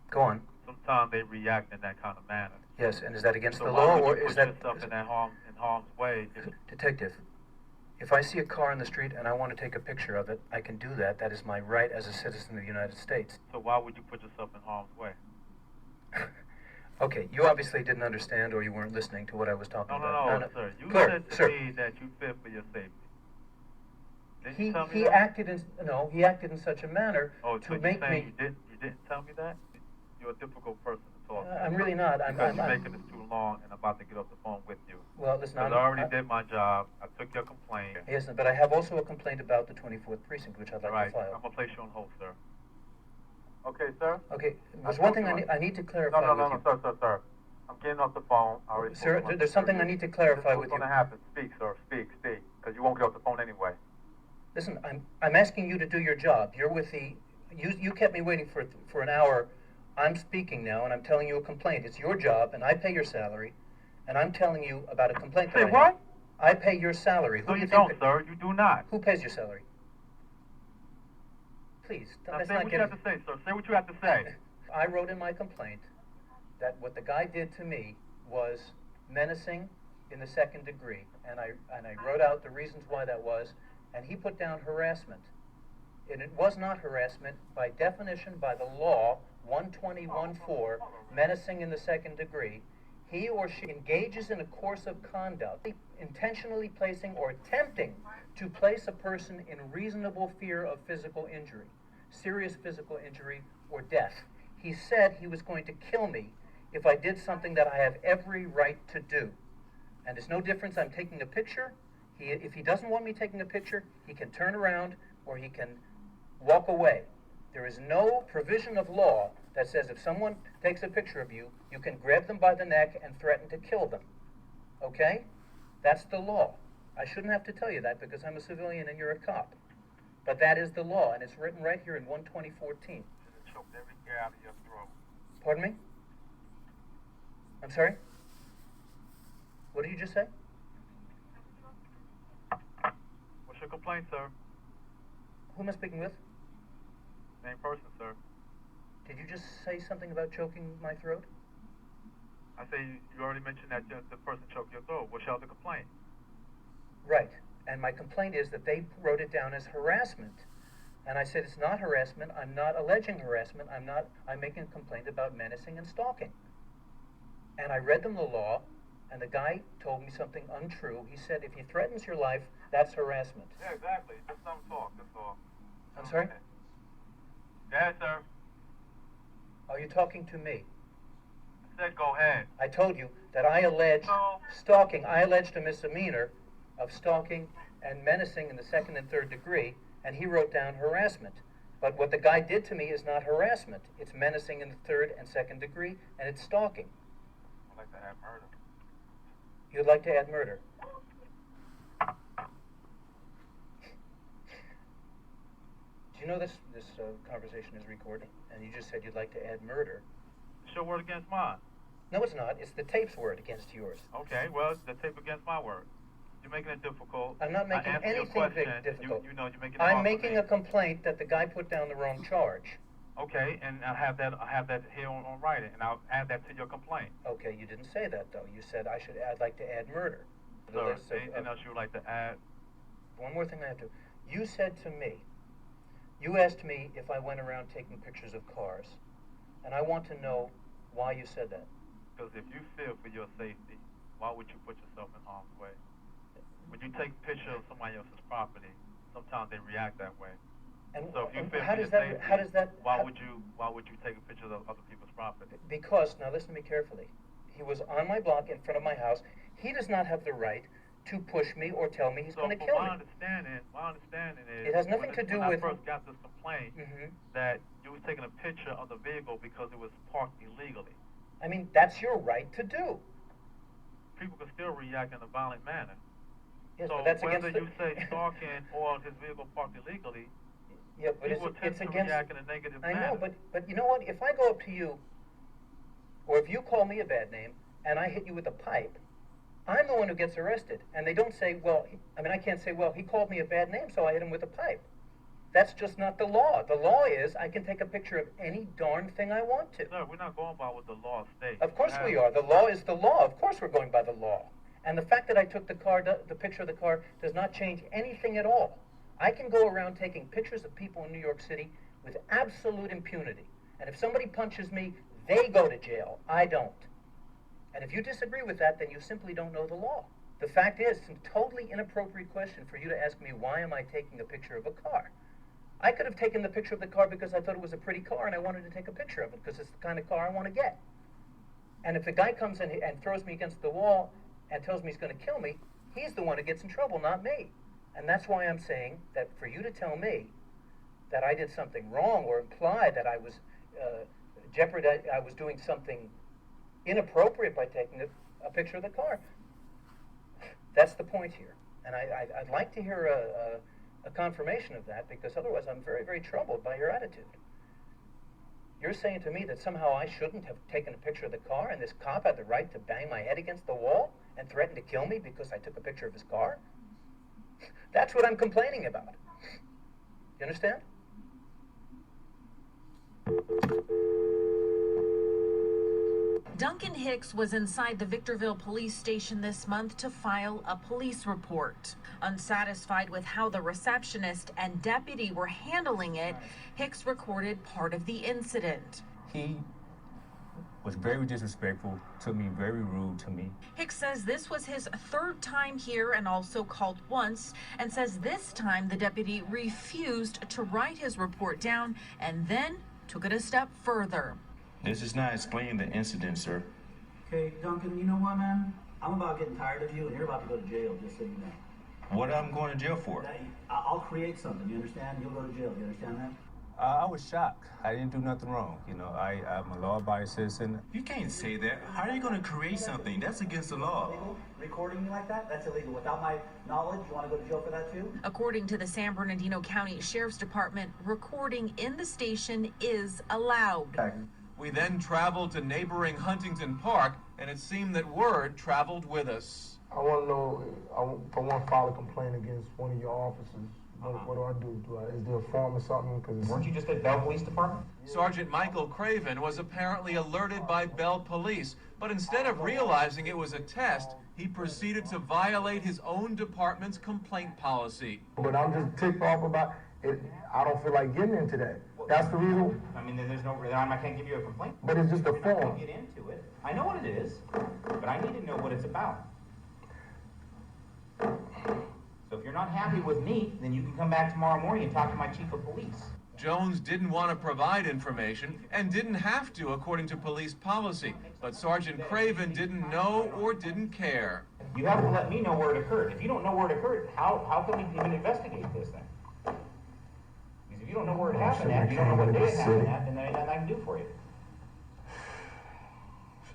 Speaker 2: Go on.
Speaker 22: Sometimes they react in that kind of manner.
Speaker 2: Yes, and is that against the
Speaker 22: So
Speaker 2: law,
Speaker 22: why would
Speaker 2: or
Speaker 22: you
Speaker 2: is
Speaker 22: put
Speaker 2: that...
Speaker 22: yourself in harm's way?
Speaker 2: Detective, if I see a car in the street and I want to take a picture of it, I can do that. That is my right as a citizen of the United States.
Speaker 22: So why would you put yourself in harm's way?
Speaker 2: Okay, you obviously didn't understand, or you weren't listening to what I was talking about.
Speaker 22: No, sir. You
Speaker 2: Clear,
Speaker 22: said to me that you fear for your safety. Didn't you tell me
Speaker 2: he
Speaker 22: that?
Speaker 2: acted in such a manner
Speaker 22: to
Speaker 2: make me...
Speaker 22: You didn't tell me that? You're a difficult person to talk to.
Speaker 2: I'm really not.
Speaker 22: Because you're making this too long, and I'm about to get off the phone with you.
Speaker 2: Well, listen,
Speaker 22: Because I already did my job. I took your complaint.
Speaker 2: Yes, but I have also a complaint about the 24th Precinct, which I'd like to file.
Speaker 22: I'm going to place you on hold, sir. Okay, sir?
Speaker 2: Okay, there's one thing I need to clarify with you.
Speaker 22: No, sir. I'm getting off the phone.
Speaker 2: Sir, there's something I need to clarify with you.
Speaker 22: What's going to happen? Speak, sir. Speak. Because you won't get off the phone anyway.
Speaker 2: Listen, I'm asking you to do your job. You're with the... You kept me waiting for an hour. I'm speaking now, and I'm telling you a complaint. It's your job, and I pay your salary, and I'm telling you about a complaint that I have.
Speaker 22: Say what?
Speaker 2: I pay your salary.
Speaker 22: No, you don't, sir. You do not.
Speaker 2: Who pays your salary? Please,
Speaker 22: now say what you have to say, sir. Say what you have to say.
Speaker 2: I wrote in my complaint that what the guy did to me was menacing in the second degree, and I wrote out the reasons why that was, and he put down harassment. And it was not harassment by definition by the law 120.14, menacing in the second degree. He or she engages in a course of conduct, intentionally placing or attempting to place a person in reasonable fear of physical injury, serious physical injury, or death. He said he was going to kill me if I did something that I have every right to do. And there's no difference. I'm taking a picture. If he doesn't want me taking a picture, he can turn around or he can walk away. There is no provision of law that says if someone takes a picture of you, you can grab them by the neck and threaten to kill them. Okay? That's the law. I shouldn't have to tell you that because I'm a civilian and you're a cop. But that is the law, and it's written right here in 120.14. Pardon me? I'm sorry? What did you just say?
Speaker 22: What's your complaint, sir?
Speaker 2: Who am I speaking with?
Speaker 22: Same person, sir.
Speaker 2: Did you just say something about choking my throat?
Speaker 22: I say you already mentioned that the person choked your throat. What shall the complaint?
Speaker 2: Right. And my complaint is that they wrote it down as harassment. And I said it's not harassment. I'm not alleging harassment. I'm making a complaint about menacing and stalking. And I read them the law, and the guy told me something untrue. He said if he threatens your life, that's harassment.
Speaker 22: Yeah, exactly. Just some talk, that's all.
Speaker 2: I'm sorry?
Speaker 22: Yes, sir.
Speaker 2: Are you talking to me?
Speaker 22: I said go ahead.
Speaker 2: I told you that I alleged stalking. I alleged a misdemeanor of stalking and menacing in the 2nd and 3rd degree, and he wrote down harassment. But what the guy did to me is not harassment. It's menacing in the 3rd and 2nd degree, and it's stalking.
Speaker 22: I'd like to add murder.
Speaker 2: You'd like to add murder? Do you know this conversation is recorded? And you just said you'd like to add murder.
Speaker 22: It's your word against mine.
Speaker 2: No, it's not. It's the tape's word against yours.
Speaker 22: Okay, well, it's the tape against my word. You're making it difficult.
Speaker 2: I'm not making anything difficult.
Speaker 22: You know, you're making it
Speaker 2: I'm
Speaker 22: hard
Speaker 2: making
Speaker 22: for me.
Speaker 2: a complaint that the guy put down the wrong charge.
Speaker 22: Okay, and I have that here on writing, and I'll add that to your complaint.
Speaker 2: Okay, you didn't say that though. You said I'd like to add murder.
Speaker 22: Sir, anything else you would like to add?
Speaker 2: One more thing I have to. You said to me, you asked me if I went around taking pictures of cars, and I want to know why you said that.
Speaker 22: Because if you fear for your safety, why would you put yourself in harm's way? When you take pictures of somebody else's property, sometimes they react that way.
Speaker 2: And
Speaker 22: so if you fear
Speaker 2: how
Speaker 22: for
Speaker 2: does
Speaker 22: your
Speaker 2: that?
Speaker 22: safety, why would you take a picture of other people's property?
Speaker 2: Because now listen to me carefully. He was on my block in front of my house. He does not have the right to push me or tell me he's going to kill me.
Speaker 22: My understanding is
Speaker 2: it has nothing to do with.
Speaker 22: When I first got this complaint, that you was taking a picture of the vehicle because it was parked illegally.
Speaker 2: I mean, that's your right to do.
Speaker 22: People can still react in a violent manner.
Speaker 2: Yes,
Speaker 22: so
Speaker 2: but that's
Speaker 22: whether
Speaker 2: against
Speaker 22: you say stalking or his vehicle parked illegally,
Speaker 2: yeah, but
Speaker 22: people tend to react in a negative manner.
Speaker 2: I know, but you know what? If I go up to you, or if you call me a bad name, and I hit you with a pipe, I'm the one who gets arrested. And they don't say, well, I can't say, well, he called me a bad name, so I hit him with a pipe. That's just not the law. The law is I can take a picture of any darn thing I want to.
Speaker 22: No, we're not going by what the law states.
Speaker 2: Of course we are. The law is the law. Of course we're going by the law. And the fact that I took the picture of the car does not change anything at all. I can go around taking pictures of people in New York City with absolute impunity. And if somebody punches me, they go to jail. I don't. And if you disagree with that, then you simply don't know the law. The fact is, it's a totally inappropriate question for you to ask me, why am I taking a picture of a car? I could have taken the picture of the car because I thought it was a pretty car and I wanted to take a picture of it because it's the kind of car I want to get. And if the guy comes in and throws me against the wall and tells me he's going to kill me, he's the one who gets in trouble, not me. And that's why I'm saying that for you to tell me that I did something wrong or imply that I was I was doing something inappropriate by taking a picture of the car, that's the point here. And I'd like to hear a confirmation of that, because otherwise I'm very, very troubled by your attitude. You're saying to me that somehow I shouldn't have taken a picture of the car and this cop had the right to bang my head against the wall and threaten to kill me because I took a picture of his car? That's what I'm complaining about. You understand?
Speaker 3: Duncan Hicks was inside the Victorville police station this month to file a police report. Unsatisfied with how the receptionist and deputy were handling it, Hicks recorded part of the incident.
Speaker 4: He was very disrespectful to me, very rude to me.
Speaker 3: Hicks says this was his third time here and also called once, and says this time the deputy refused to write his report down and then took it a step further.
Speaker 23: This is not explaining the incident, sir.
Speaker 24: Okay, Duncan, you know what, man? I'm about getting tired of you, and you're about to go to jail, just so you know.
Speaker 23: What I'm going to jail for?
Speaker 24: I'll create something, you understand? You'll go to jail, you understand that?
Speaker 4: I was shocked. I didn't do nothing wrong. You know, I'm a law-abiding citizen.
Speaker 23: You can't say that. How are you going to create something? That's against the law.
Speaker 24: Illegal? Recording me like that? That's illegal. Without my knowledge, you want to go to jail for that too?
Speaker 3: According to the San Bernardino County Sheriff's Department, recording in the station is allowed.
Speaker 13: We then traveled to neighboring Huntington Park, and it seemed that word traveled with us.
Speaker 25: I want to know, for one, file a complaint against one of your officers
Speaker 6: What do I do? Is there a form or something? Cause
Speaker 9: weren't you just at Bell Police Department?
Speaker 13: Sergeant Michael Craven was apparently alerted by Bell Police, but instead of realizing it was a test, he proceeded to violate his own department's complaint policy.
Speaker 6: But I'm just ticked off about it. I don't feel like getting into that. That's the reason.
Speaker 9: I mean, there's no reason I can't give you a complaint.
Speaker 6: But it's just a
Speaker 9: form.
Speaker 6: form.
Speaker 9: Get into it. I know what it is, but I need to know what it's about. So if you're not happy with me, then you can come back tomorrow morning and talk to my chief of police.
Speaker 13: Jones didn't want to provide information and didn't have to, according to police policy. But Sergeant Craven didn't know or didn't care.
Speaker 9: You have to let me know where it occurred. If you don't know where it occurred, how can we even investigate this thing? Because if you don't know where it happened at, you don't know what day it happened at, then there's nothing I can do for you.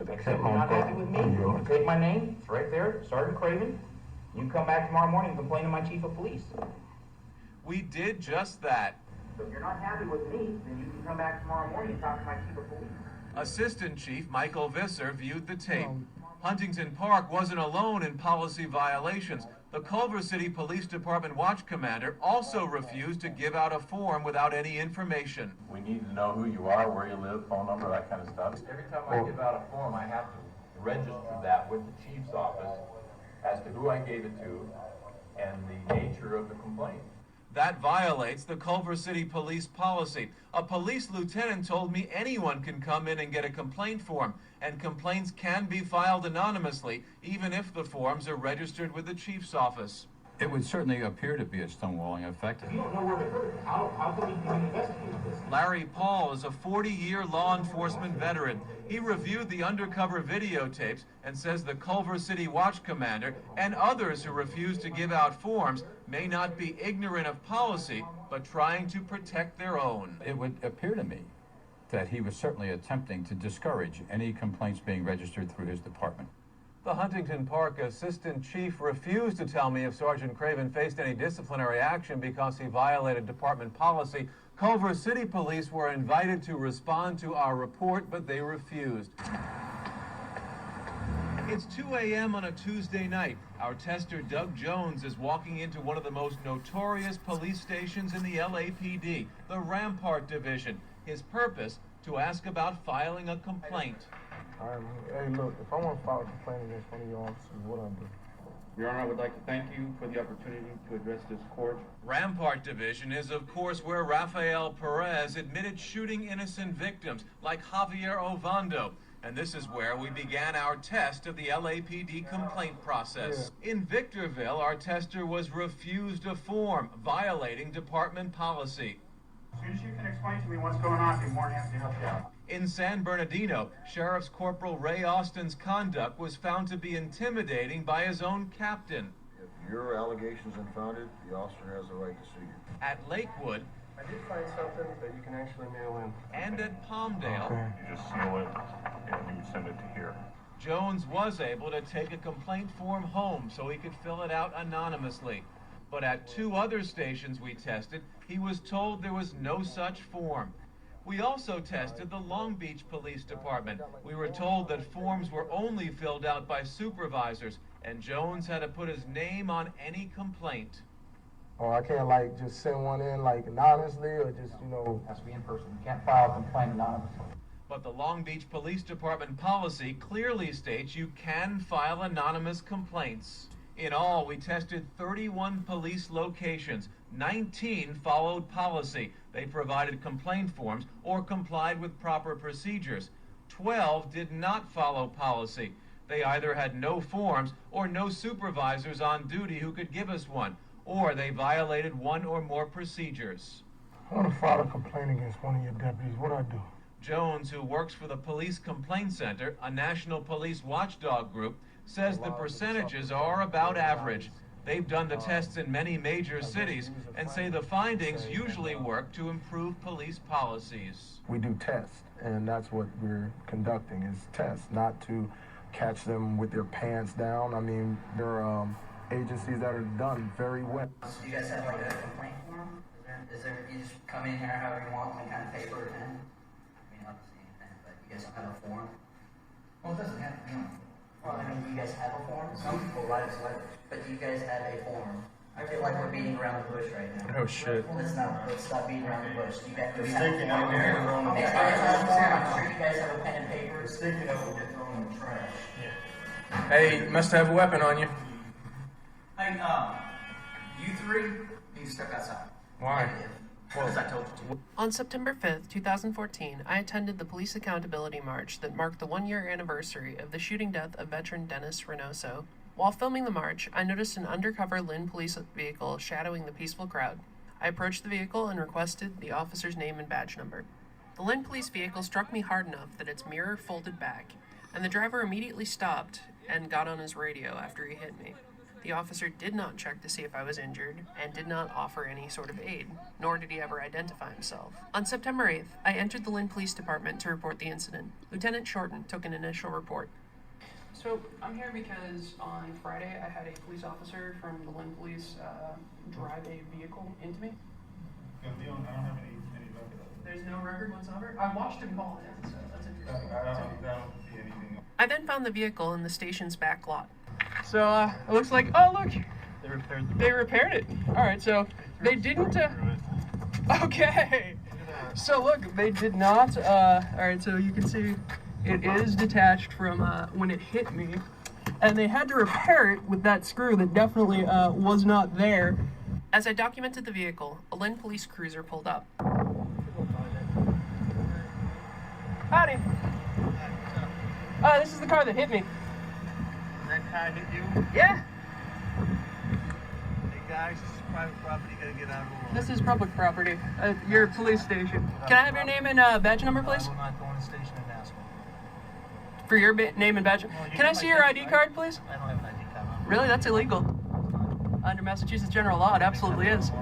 Speaker 9: Except if you're not happy with me, you can take my name. It's right there, Sergeant Craven. You can come back tomorrow morning and complain to my chief of police.
Speaker 13: We did just that.
Speaker 9: So if you're not happy with me, then you can come back tomorrow morning and talk to my chief of police.
Speaker 13: Assistant Chief Michael Visser viewed the tape. Huntington Park wasn't alone in policy violations. The Culver City Police Department watch commander also refused to give out a form without any information.
Speaker 10: We need to know who you are, where you live, phone number, that kind of stuff. Every time I give out a form, I have to register that with the chief's office as to who I gave it to and the nature of the complaint.
Speaker 13: That violates the Culver City Police policy. A police lieutenant told me anyone can come in and get a complaint form, and complaints can be filed anonymously, even if the forms are registered with the chief's office.
Speaker 11: It would certainly appear to be a stonewalling effect.
Speaker 9: If you don't know where it occurred, how can we even investigate this?
Speaker 13: Larry Paul is a 40-year law enforcement veteran. He reviewed the undercover videotapes and says the Culver City Watch Commander and others who refuse to give out forms may not be ignorant of policy, but trying to protect their own.
Speaker 11: It would appear to me that he was certainly attempting to discourage any complaints being registered through his department.
Speaker 13: The Huntington Park Assistant Chief refused to tell me if Sergeant Craven faced any disciplinary action because he violated department policy. Culver City Police were invited to respond to our report, but they refused. It's 2 a.m. on a Tuesday night. Our tester, Doug Jones, is walking into one of the most notorious police stations in the LAPD, the Rampart Division. His purpose, to ask about filing a complaint.
Speaker 6: All right, hey, look, if I want to file a complaint against one of your officers, what I do?
Speaker 25: Your Honor, I would like to thank you for the opportunity to address this court.
Speaker 13: Rampart Division is, of course, where Rafael Perez admitted shooting innocent victims like Javier Ovando. And this is where we began our test of the LAPD complaint process. Yeah. In Victorville, our tester was refused a form, violating department policy.
Speaker 25: As soon as you can explain to me what's going on, I'd be more than happy to help you out.
Speaker 13: In San Bernardino, Sheriff's Corporal Ray Austin's conduct was found to be intimidating by his own captain.
Speaker 26: If your allegation is unfounded, the officer has the right to sue you.
Speaker 13: At Lakewood,
Speaker 6: I did find something that you can actually mail in.
Speaker 13: And at Palmdale,
Speaker 10: You just seal it and you send it to here.
Speaker 13: Jones was able to take a complaint form home so he could fill it out anonymously. But at 2 other stations we tested, he was told there was no such form. We also tested the Long Beach Police Department. We were told that forms were only filled out by supervisors, and Jones had to put his name on any complaint.
Speaker 6: Or I can't, like, just send one in, like, anonymously, or just, you know...
Speaker 9: It has to be in person. You can't file a complaint anonymously.
Speaker 13: But the Long Beach Police Department policy clearly states you can file anonymous complaints. In all, we tested 31 police locations. 19 followed policy. They provided complaint forms or complied with proper procedures. 12 did not follow policy. They either had no forms or no supervisors on duty who could give us one, or they violated one or more procedures.
Speaker 6: I want to file a complaint against one of your deputies. What do I do?
Speaker 13: Jones, who works for the Police Complaint Center, a national police watchdog group, says the percentages are about average. They've done the tests in many major cities and say the findings usually work to improve police policies.
Speaker 6: We do tests, and that's what we're conducting is tests, not to catch them with their pants down. I mean, there are agencies that are done very well.
Speaker 27: So do you guys have like a complaint form? Is there you just come in here however you want, any kind of paper or pen? I mean, obviously anything, but you guys don't have a form? Well, it doesn't have to be. Well, I mean, do you guys have a form? Some people write us letters. But do you guys have a form? I feel like we're beating around the bush right now.
Speaker 26: Oh shit.
Speaker 27: Let's stop beating around the bush. You guys,
Speaker 26: It's sticking out, we'll get thrown in the
Speaker 27: I'm
Speaker 26: trash.
Speaker 27: sure you guys have a pen and paper.
Speaker 26: It's sticking out, we'll get thrown in the trash.
Speaker 5: Hey, you must have a weapon on you.
Speaker 27: Hey, you three need to step outside.
Speaker 5: Why?
Speaker 27: Because I told you to.
Speaker 14: On September 5th, 2014, I attended the Police Accountability March that marked the one-year anniversary of the shooting death of veteran Dennis Reynoso. While filming the march, I noticed an undercover Lynn police vehicle shadowing the peaceful crowd. I approached the vehicle and requested the officer's name and badge number. The Lynn police vehicle struck me hard enough that its mirror folded back, and the driver immediately stopped and got on his radio after he hit me. The officer did not check to see if I was injured and did not offer any sort of aid, nor did he ever identify himself. On September 8th, I entered the Lynn Police Department to report the incident. Lieutenant Shorten took an initial report. So I'm here because on Friday I had a police officer from the Lynn Police drive a vehicle into me.
Speaker 22: I don't have any record of it.
Speaker 14: There's no record whatsoever? I watched him call it in, so that's interesting.
Speaker 22: I don't see anything.
Speaker 14: I then found the vehicle in the station's back lot. So it looks like, oh look, they repaired it. All right, so they didn't, okay. So look, they did not, all right, so you can see it is detached from when it hit me, and they had to repair it with that screw that definitely was not there. As I documented the vehicle, a Lynn police cruiser pulled up. Howdy. This is the car that hit me.
Speaker 22: That car hit you?
Speaker 14: Yeah.
Speaker 22: Hey guys, this is private property, you gotta get out of the way.
Speaker 14: This is public property. Your police station. Can I have your name and badge number, please?
Speaker 22: I will not go in the station and ask them.
Speaker 14: For your name and badge. Can I see your ID card, please?
Speaker 22: I don't have an ID card.
Speaker 14: Really? That's illegal. Under Massachusetts general law, it absolutely is.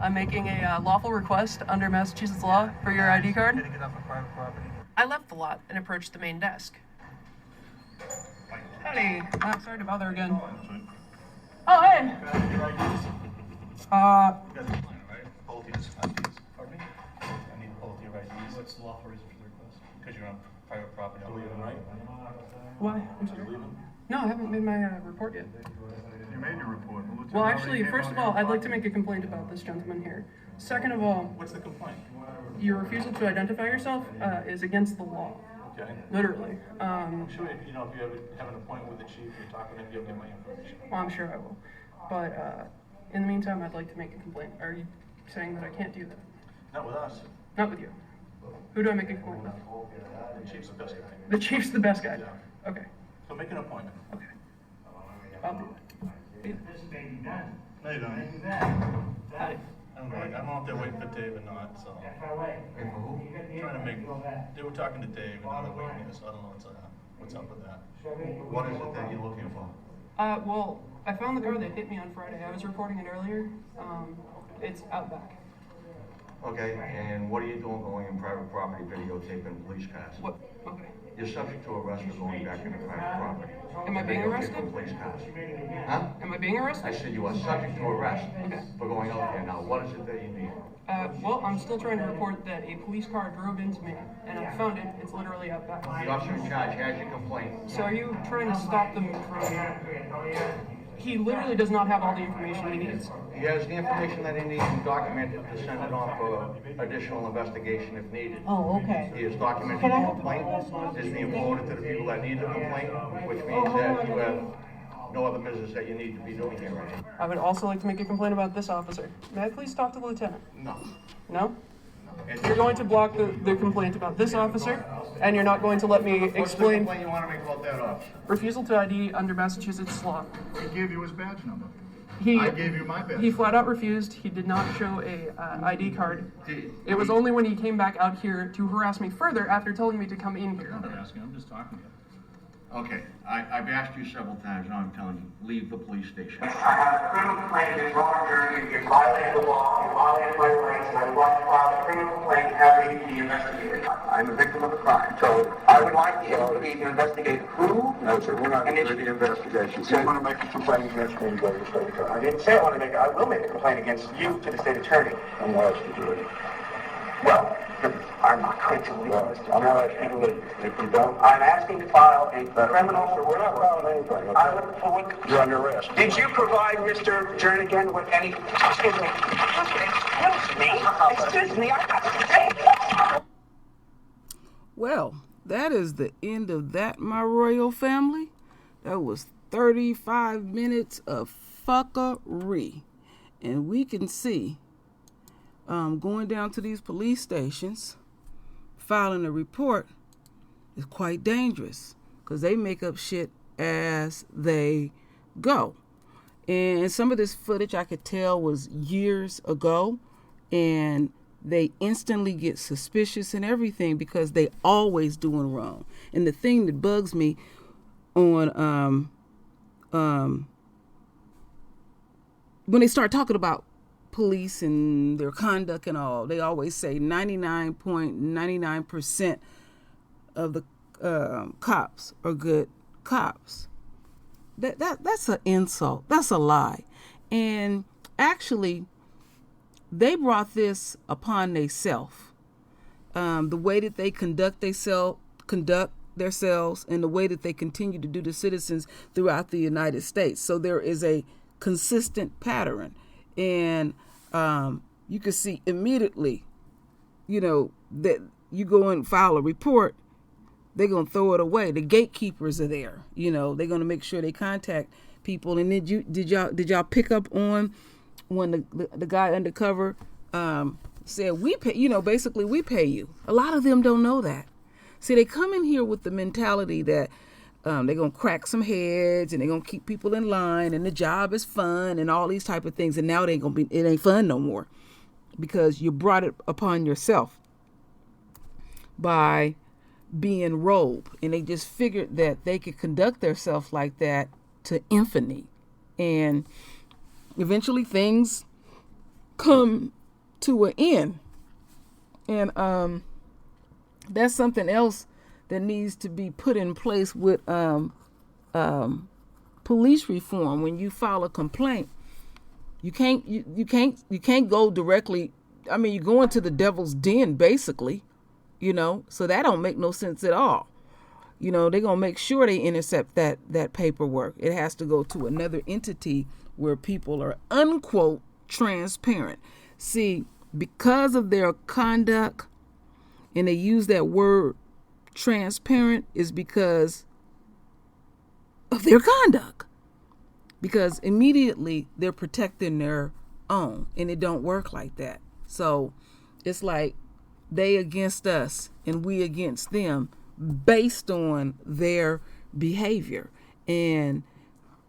Speaker 14: I'm making a lawful request under Massachusetts law for your ID card.
Speaker 22: You gotta get off of private property.
Speaker 14: I left the lot and approached the main desk. Howdy. Sorry to bother again. Oh, hey.
Speaker 22: Both IDs. Pardon me? I need both your IDs. What's the lawful reason for the request? Because you're on private property. Are you leaving, right?
Speaker 14: Why? I'm sorry. No, I haven't made my report yet.
Speaker 22: You made your report.
Speaker 14: Well, actually, first of all, I'd like to make a complaint about this gentleman here. Second of all,
Speaker 22: what's the complaint?
Speaker 14: Your refusal to identify yourself is against the law.
Speaker 22: Okay.
Speaker 14: Literally.
Speaker 22: I'm sure, if you have an appointment with the chief, you're talking to him, you'll get my information.
Speaker 14: Well, I'm sure I will. But in the meantime, I'd like to make a complaint. Are you saying that I can't do that?
Speaker 22: Not with us.
Speaker 14: Not with you. Who do I make a complaint with?
Speaker 22: The chief's the best guy.
Speaker 14: The chief's the best guy?
Speaker 22: Yeah.
Speaker 14: Okay.
Speaker 22: So make an appointment.
Speaker 14: Okay. I'll do it.
Speaker 22: No, you don't.
Speaker 14: Howdy.
Speaker 22: I don't know if they're waiting for Dave or not, so. Trying to make, they were talking to Dave and now they're waiting here, so I don't know what's up with that.
Speaker 8: What is it that you're looking for?
Speaker 14: Well, I found the car that hit me on Friday. I was reporting it earlier. It's out back.
Speaker 8: Okay, and what are you doing going in private property videotaping police cars?
Speaker 14: What? Okay.
Speaker 8: You're subject to arrest for going back into private property.
Speaker 14: Am I being arrested?
Speaker 8: Police cars. Huh?
Speaker 14: Am I being arrested?
Speaker 8: I said you are subject to arrest for going out there. Now, what is it that you need?
Speaker 14: Well, I'm still trying to report that a police car drove into me, and I found it. It's literally out back.
Speaker 8: The officer in charge has your complaint.
Speaker 14: So are you trying to stop them from... He literally does not have all the information he needs.
Speaker 8: He has the information that he needs and documented to send it on for additional investigation if needed.
Speaker 15: Oh, okay.
Speaker 8: He has documented the complaint. It's being forwarded to the people that need the complaint, which means that you have no other business that you need to be doing here right now.
Speaker 14: I would also like to make a complaint about this officer. May I please talk to the lieutenant?
Speaker 8: No.
Speaker 14: No? You're going to block the complaint about this officer, and you're not going to let me
Speaker 8: What's the
Speaker 14: explain...
Speaker 8: complaint you want to make about that officer?
Speaker 14: Refusal to ID under Massachusetts law.
Speaker 8: He gave you his badge number.
Speaker 14: I
Speaker 8: gave you my badge.
Speaker 14: He flat out refused. He did not show a ID card. It was only when he came back out here to harass me further after telling me to come in here.
Speaker 8: I'm not harassing, I'm just talking to you. Okay, I've asked you several times, now I'm telling you, leave the police station.
Speaker 16: I have a criminal complaint against Ron Jeremy. You violated the law, you violated my rights, and I would like to file a criminal complaint having to be investigated. I'm a victim of a crime, so I would like the LPD to investigate who. No, sir, we're not doing the investigation. So you want to make a complaint against me to go to the state attorney? I didn't say I want to make it. I will make a complaint against you to the state attorney. And why else to do it? Well, I'm I'm not going to leave, Mr. I'm not asking you to leave. If you don't, I'm asking to file a criminal. Sir, we're not filing anything. Okay? You're under arrest. Did you provide Mr. Jernigan with any? Excuse me. Excuse me. I got to say.
Speaker 1: Well, that is the end of that, my royal family. That was 35 minutes of fuckery. And we can see going down to these police stations, filing a report is quite dangerous because they make up shit as they go. And some of this footage I could tell was years ago, and they instantly get suspicious and everything because they always doing wrong. And the thing that bugs me on when they start talking about police and their conduct and all, they always say 99.99% of the cops are good cops. That's an insult. That's a lie. And actually, they brought this upon themselves. The way that they conduct themselves, and the way that they continue to do to citizens throughout the United States. So there is a consistent pattern. And you can see immediately, that you go and file a report, they're going to throw it away. The gatekeepers are there. They're going to make sure they contact people. And did y'all pick up on when the guy undercover said, we pay, basically we pay you. A lot of them don't know that. See, they come in here with the mentality that they're going to crack some heads and they're going to keep people in line and the job is fun and all these type of things. And now it ain't fun no more because you brought it upon yourself by being rogue. And they just figured that they could conduct themselves like that to infinity. And eventually things come to an end. And that's something else that needs to be put in place with police reform. When you file a complaint, you can't go directly. I mean, you go into the devil's den, basically, so that don't make no sense at all. They're going to make sure they intercept that paperwork. It has to go to another entity where people are, unquote, transparent. See, because of their conduct, and they use that word transparent, is because of their conduct. Because immediately they're protecting their own, and it don't work like that. So it's like they against us and we against them based on their behavior. And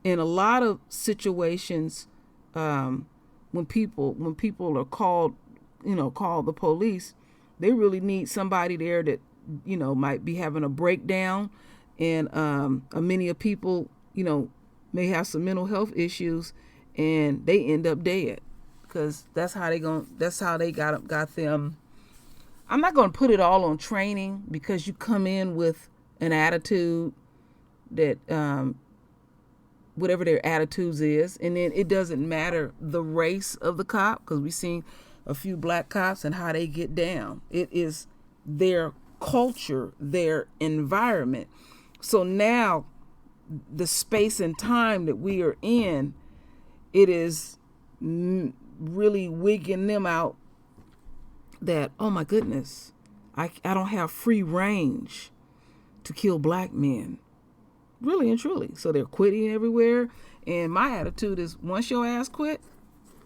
Speaker 1: in a lot of situations, when people are called the police, they really need somebody there that, might be having a breakdown. And many of people, may have some mental health issues and they end up dead because that's how they got them. I'm not going to put it all on training because you come in with an attitude that, whatever their attitudes is, and then it doesn't matter the race of the cop, because we've seen a few black cops and how they get down. It is their culture, their environment. So now the space and time that we are in, it is really wigging them out that, oh my goodness, I don't have free range to kill black men. Really and truly. So they're quitting everywhere. And my attitude is, once your ass quit,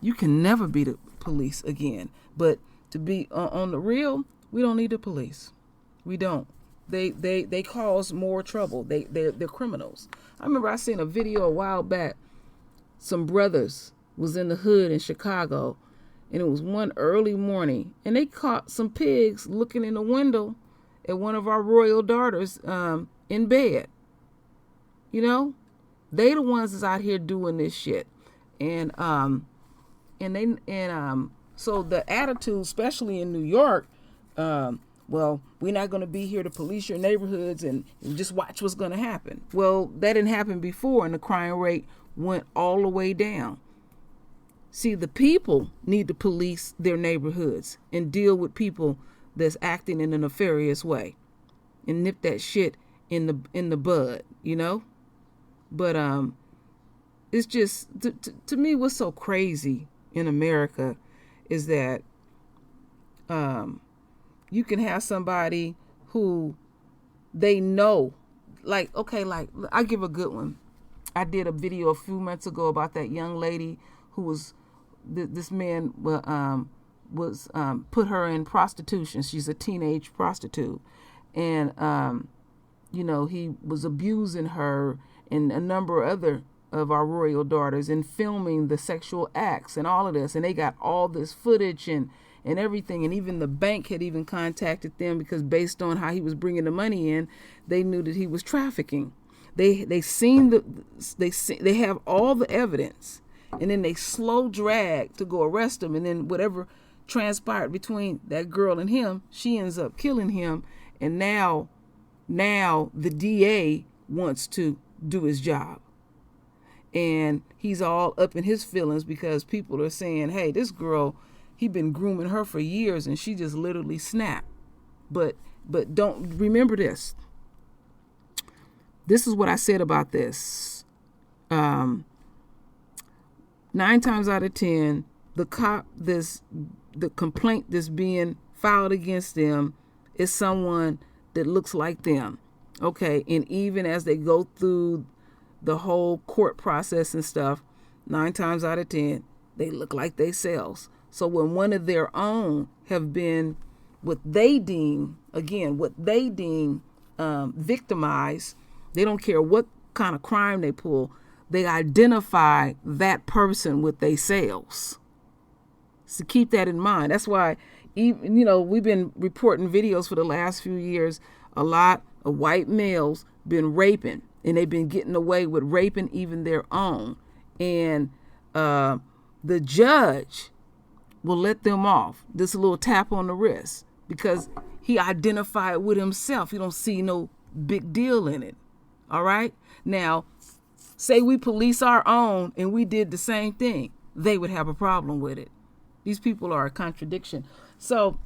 Speaker 1: you can never be the police again. But to be on the real, we don't need the police. We don't. They cause more trouble. They're criminals. I remember I seen a video a while back. Some brothers was in the hood in Chicago, and it was one early morning, and they caught some pigs looking in the window at one of our royal daughters in bed. They the ones that's out here doing this shit. And so the attitude, especially in New York, well, we're not going to be here to police your neighborhoods and just watch what's going to happen. Well, that didn't happen before, and the crime rate went all the way down. See, the people need to police their neighborhoods and deal with people that's acting in a nefarious way, and nip that shit in the bud, you know. But it's just to me, what's so crazy in America is that you can have somebody who they know, like, okay, like I give a good one. I did a video a few months ago about that young lady who was, this man was put her in prostitution. She's a teenage prostitute. And, you know, he was abusing her and a number of other of our royal daughters and filming the sexual acts and all of this. And they got all this footage and everything. And even the bank had even contacted them because based on how he was bringing the money in, they knew that he was trafficking. They have all the evidence, and then they slow drag to go arrest him. And then whatever transpired between that girl and him, she ends up killing him. And now the DA wants to do his job. And he's all up in his feelings because people are saying, hey, this girl, he been grooming her for years and she just literally snapped. But don't remember this. This is what I said about this. 9 times out of 10, the complaint that's being filed against them is someone that looks like them. Okay, and even as they go through the whole court process and stuff, 9 times out of 10, they look like themselves. So when one of their own have been what they deem victimized, they don't care what kind of crime they pull, they identify that person with themselves. So keep that in mind. That's why, even, you know, we've been reporting videos for the last few years. A lot of white males been raping, and they've been getting away with raping even their own. And the judge will let them off. This little tap on the wrist because he identified with himself. He don't see no big deal in it. All right. Now, say we police our own and we did the same thing, they would have a problem with it. These people are a contradiction. So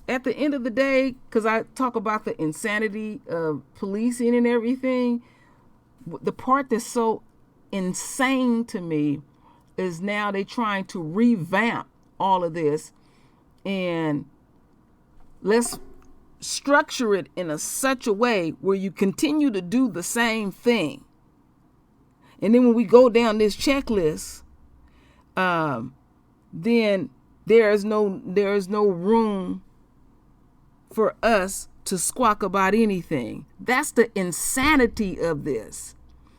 Speaker 1: at the end of the day, because I talk about the insanity of policing and everything, the part that's so insane to me is now they're trying to revamp all of this, and let's structure it in such a way where you continue to do the same thing. And then when we go down this checklist, then there is no room for us to squawk about anything. That's the insanity of this.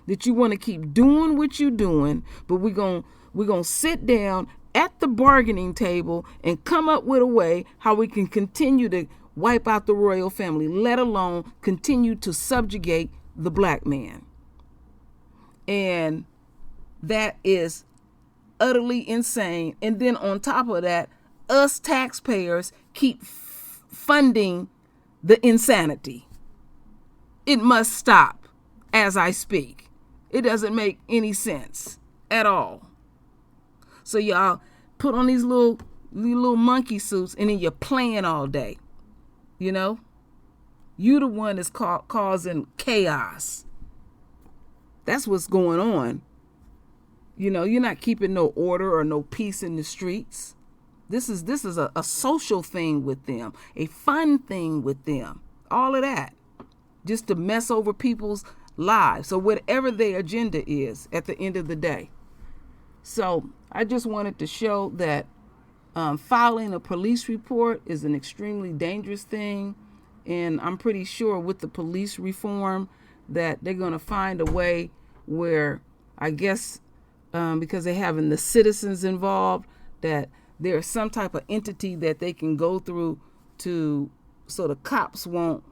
Speaker 1: That you want to keep doing what you're doing, but we're gonna sit down at the bargaining table and come up with a way how we can continue to wipe out the royal family, let alone continue to subjugate the black man. And that is utterly insane. And then on top of that, us taxpayers keep funding the insanity. It must stop as I speak. It doesn't make any sense at all. So y'all put on these little monkey suits and then you're playing all day. You know, you the one that's causing chaos. That's what's going on. You know, you're not keeping no order or no peace in the streets. This is a social thing with them, a fun thing with them, all of that, just to mess over people's lives. So whatever their agenda is at the end of the day. So I just wanted to show that filing a police report is an extremely dangerous thing. And I'm pretty sure with the police reform that they're going to find a way where, I guess, because they're having the citizens involved, that there's some type of entity that they can go through to, so the cops won't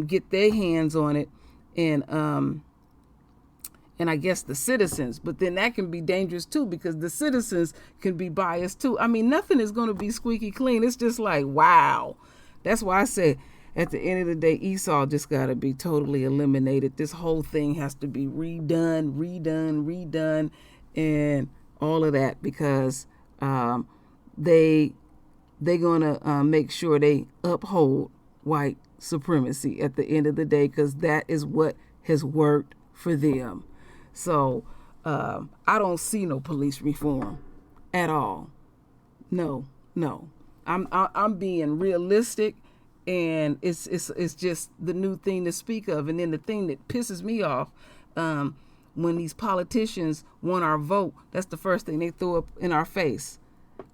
Speaker 1: get their hands on it. And I guess the citizens, but then that can be dangerous too, because the citizens can be biased too. I mean, nothing is going to be squeaky clean. It's just like, wow. That's why I said at the end of the day, Esau just got to be totally eliminated. This whole thing has to be redone, and all of that, because they they're going to make sure they uphold white supremacy at the end of the day, because that is what has worked for them. So I don't see no police reform at all. No. I'm being realistic, and it's just the new thing to speak of. And then the thing that pisses me off, when these politicians want our vote, that's the first thing they throw up in our face,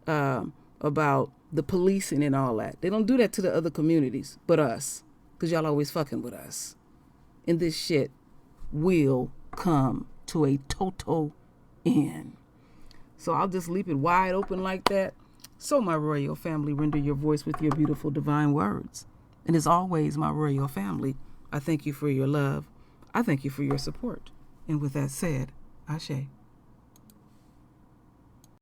Speaker 1: about the policing and all that. They don't do that to the other communities but us, because y'all always fucking with us. And this shit will come to a total end. So I'll just leave it wide open like that. So my royal family, render your voice with your beautiful divine words. And as always, my royal family, I thank you for your love. I thank you for your support. And with that said, Ashe.